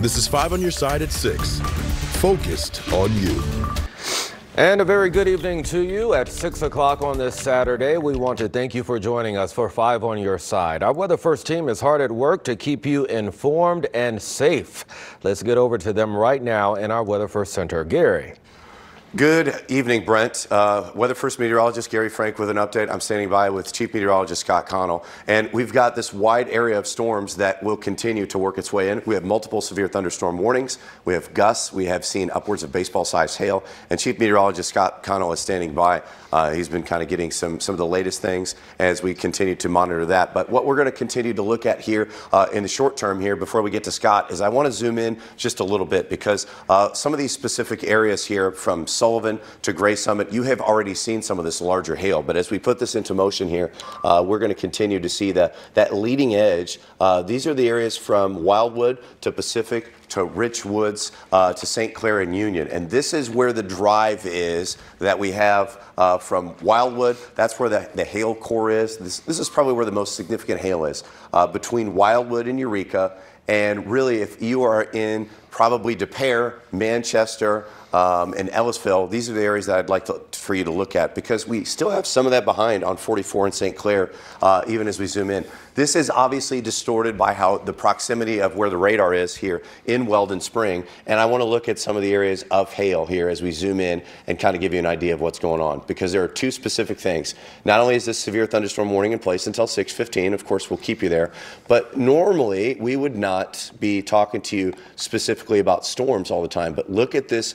This is 5 on your side at 6. Focused on you. And a very good evening to you at 6 o'clock on this Saturday. We want to thank you for joining us for 5 on your side. Our Weather First team is hard at work to keep you informed and safe. Let's get over to them right now in our Weather First Center. Gary. Good evening, Brent. Weather First meteorologist Gary Frank with an update. I'm standing by with Chief Meteorologist Scott Connell, and we've got this wide area of storms that will continue to work its way in. We have multiple severe thunderstorm warnings. We have gusts. We have seen upwards of baseball-sized hail, and Chief Meteorologist Scott Connell is standing by. He's been kind of getting some of the latest things as we continue to monitor that. But what we're going to continue to look at here in the short term here before we get to Scott is I want to zoom in just a little bit because some of these specific areas here from Sullivan to Gray Summit, you have already seen some of this larger hail. But as we put this into motion here, we're going to continue to see that leading edge. These are the areas from Wildwood to Pacific to Rich Woods to St. Clair and Union. And this is where the drive is that we have from Wildwood. That's where the hail core is. This is probably where the most significant hail is between Wildwood and Eureka. And really, if you are in probably Des Peres, Manchester, and Ellisville, these are the areas that I'd like for you to look at because we still have some of that behind on 44 in St. Clair, even as we zoom in. This is obviously distorted by how the proximity of where the radar is here in Weldon Spring, and I want to look at some of the areas of hail here as we zoom in and kind of give you an idea of what's going on because there are two specific things. Not only is this severe thunderstorm warning in place until 6:15, of course we'll keep you there, but normally we would not be talking to you specifically about storms all the time, but look at this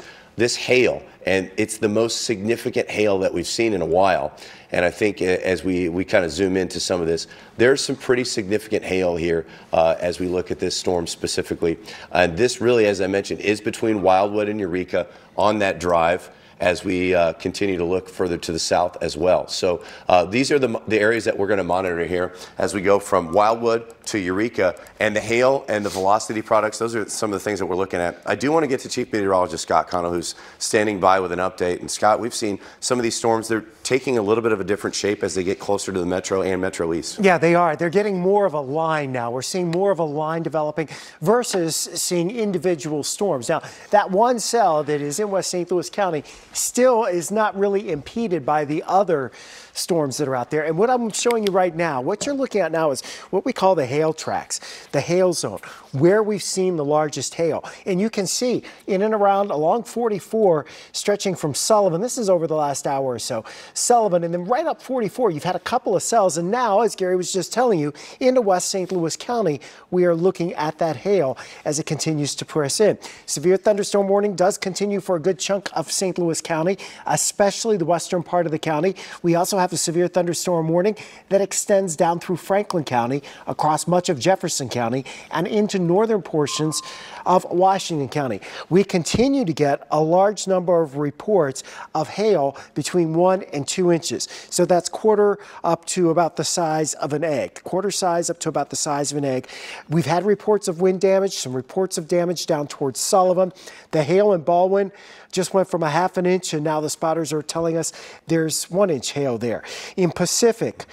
hail, and it's the most significant hail that we've seen in a while. And I think as we kind of zoom into some of this, there's some pretty significant hail here as we look at this storm specifically. And this really, as I mentioned, is between Wildwood and Eureka on that drive as we continue to look further to the south as well. So these are the areas that we're going to monitor here as we go from Wildwood to Eureka. And the hail and the velocity products, those are some of the things that we're looking at. I do want to get to Chief Meteorologist Scott Connell, who's standing by with an update. And Scott, we've seen some of these storms, they're taking a little bit of a different shape as they get closer to the metro and Metro East. Yeah, they are. They're getting more of a line now. We're seeing more of a line developing versus seeing individual storms. Now, that one cell that is in West St. Louis County still is not really impeded by the other storms that are out there. And what I'm showing you right now, what you're looking at now is what we call the hail tracks, the hail zone, where we've seen the largest hail. And you can see in and around along 44, stretching from Sullivan, this is over the last hour or so, Sullivan, and then right up 44, you've had a couple of cells. And now, as Gary was just telling you, into West St. Louis County, we are looking at that hail as it continues to press in. Severe thunderstorm warning does continue for a good chunk of St. Louis County, especially the western part of the county. We also have a severe thunderstorm warning that extends down through Franklin County, across much of Jefferson County, and into northern portions of Washington County. We continue to get a large number of reports of hail between 1 and 2 inches. So that's quarter up to about the size of an egg, quarter size up to about the size of an egg. We've had reports of wind damage, some reports of damage down towards Sullivan. The hail in Baldwin just went from a ½ an inch, and now the spotters are telling us there's 1 inch hail there. In Pacific,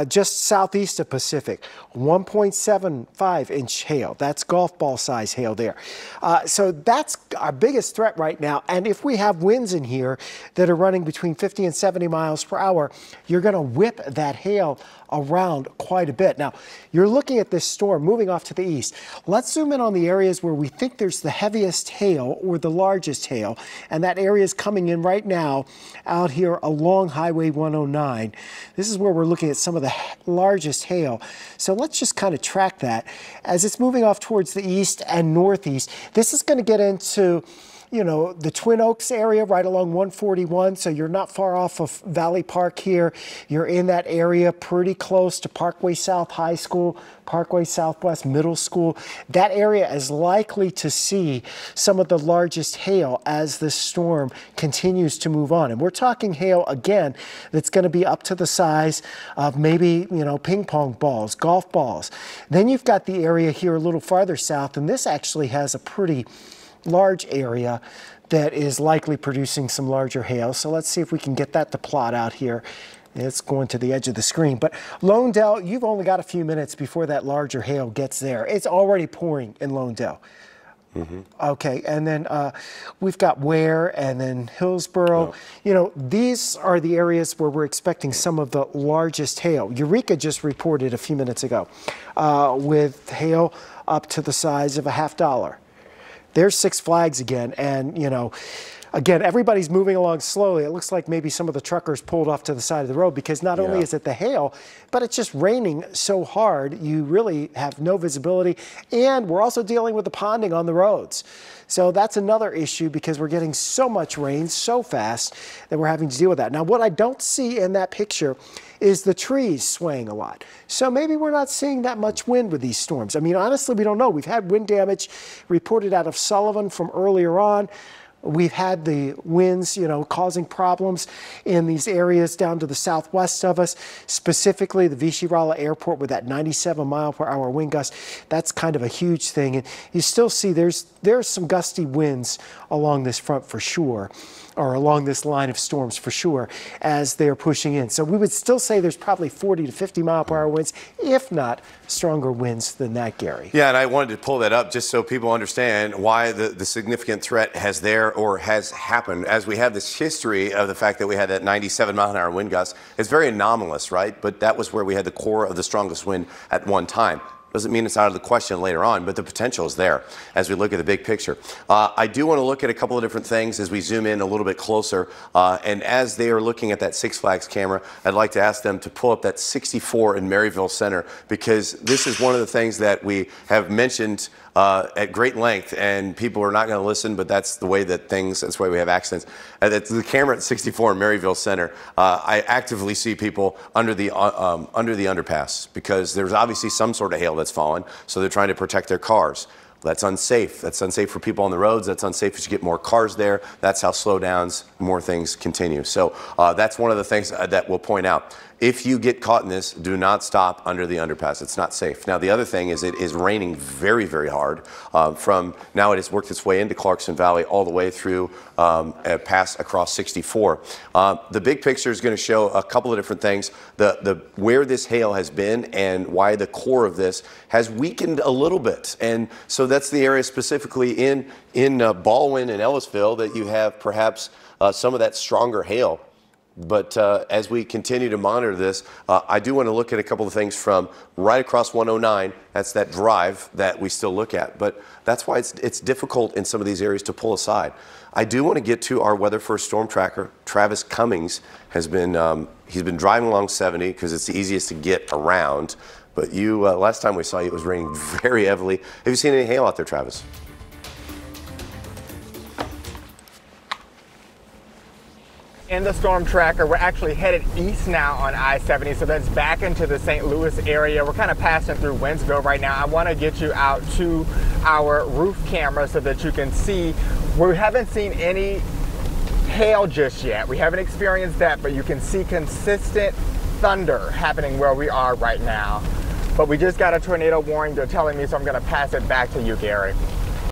just southeast of Pacific, 1.75 inch hail. That's golf ball size hail there. So that's our biggest threat right now. And if we have winds in here that are running between 50 and 70 miles per hour, you're going to whip that hail around quite a bit. Now, you're looking at this storm moving off to the east. Let's zoom in on the areas where we think there's the heaviest hail or the largest hail, and that area is coming in right now out here along Highway 109. This is where we're looking at some of the largest hail. So let's just kind of track that as it's moving off towards the east and northeast. This is going to get into the Twin Oaks area right along 141, so you're not far off of Valley Park here. You're in that area pretty close to Parkway South High School, Parkway Southwest Middle School. That area is likely to see some of the largest hail as this storm continues to move on. And we're talking hail, again, that's going to be up to the size of maybe, ping pong balls, golf balls. Then you've got the area here a little farther south, and this actually has a pretty large area that is likely producing some larger hail. So let's see if we can get that to plot out here. It's going to the edge of the screen. But Lone Dell, you've only got a few minutes before that larger hail gets there. It's already pouring in Lone Dell. Okay, and then we've got Ware and then Hillsborough. You know, these are the areas where we're expecting some of the largest hail. Eureka just reported a few minutes ago with hail up to the size of $50. There's Six Flags again, and you know, again, everybody's moving along slowly. It looks like maybe some of the truckers pulled off to the side of the road because not only is it the hail, but it's just raining so hard, you really have no visibility. And we're also dealing with the ponding on the roads. So that's another issue because we're getting so much rain so fast that we're having to deal with that. Now, what I don't see in that picture is the trees swaying a lot. So maybe we're not seeing that much wind with these storms. I mean, honestly, we don't know. We've had wind damage reported out of Sullivan from earlier on. We've had the winds, you know, causing problems in these areas down to the southwest of us, specifically the Vichy-Rala Airport with that 97-mile-per-hour wind gust. That's kind of a huge thing. And you still see there's some gusty winds along this front for sure, or along this line of storms for sure, as they're pushing in. So we would still say there's probably 40 to 50-mile-per-hour winds, if not stronger winds than that, Gary. Yeah, and I wanted to pull that up just so people understand why the significant threat has happened, as we have this history of the fact that we had that 97-mile-an-hour wind gust. It's very anomalous, right? But that was where we had the core of the strongest wind at one time. Doesn't mean it's out of the question later on, but the potential is there as we look at the big picture. I do want to look at a couple of different things as we zoom in a little bit closer. And as they are looking at that Six Flags camera, I'd like to ask them to pull up that 64 in Maryville Center, because this is one of the things that we have mentioned at great length, and people are not going to listen, but that's the way that that's why we have accidents. That's the camera at 64 in Maryville Center. I actively see people under the underpass because there's obviously some sort of hail that's fallen, so they're trying to protect their cars. That's unsafe. That's unsafe for people on the roads. That's unsafe as you get more cars there. That's how slowdowns, more things continue. So that's one of the things that we'll point out. If you get caught in this, do not stop under the underpass. It's not safe. Now, the other thing is it is raining very, very hard. From now, it has worked its way into Clarkson Valley all the way through past across 64. The big picture is going to show a couple of different things. Where this hail has been and why the core of this has weakened a little bit. And so that's the area specifically in Baldwin and Ellisville that you have perhaps some of that stronger hail. But as we continue to monitor this, I do want to look at a couple of things from right across 109. That's that drive that we still look at. But that's why it's difficult in some of these areas to pull aside. I do want to get to our Weather First storm tracker. Travis Cummings has been he's been driving along 70 because it's the easiest to get around. But last time we saw you, it was raining very heavily. Have you seen any hail out there, Travis? In the storm tracker, we're actually headed east now on I-70, so that's back into the St. Louis area. We're kind of passing through Wentzville right now. I want to get you out to our roof camera so that you can see. We haven't seen any hail just yet. We haven't experienced that, but you can see consistent thunder happening where we are right now. But we just got a tornado warning, they're telling me, so I'm going to pass it back to you, Gary.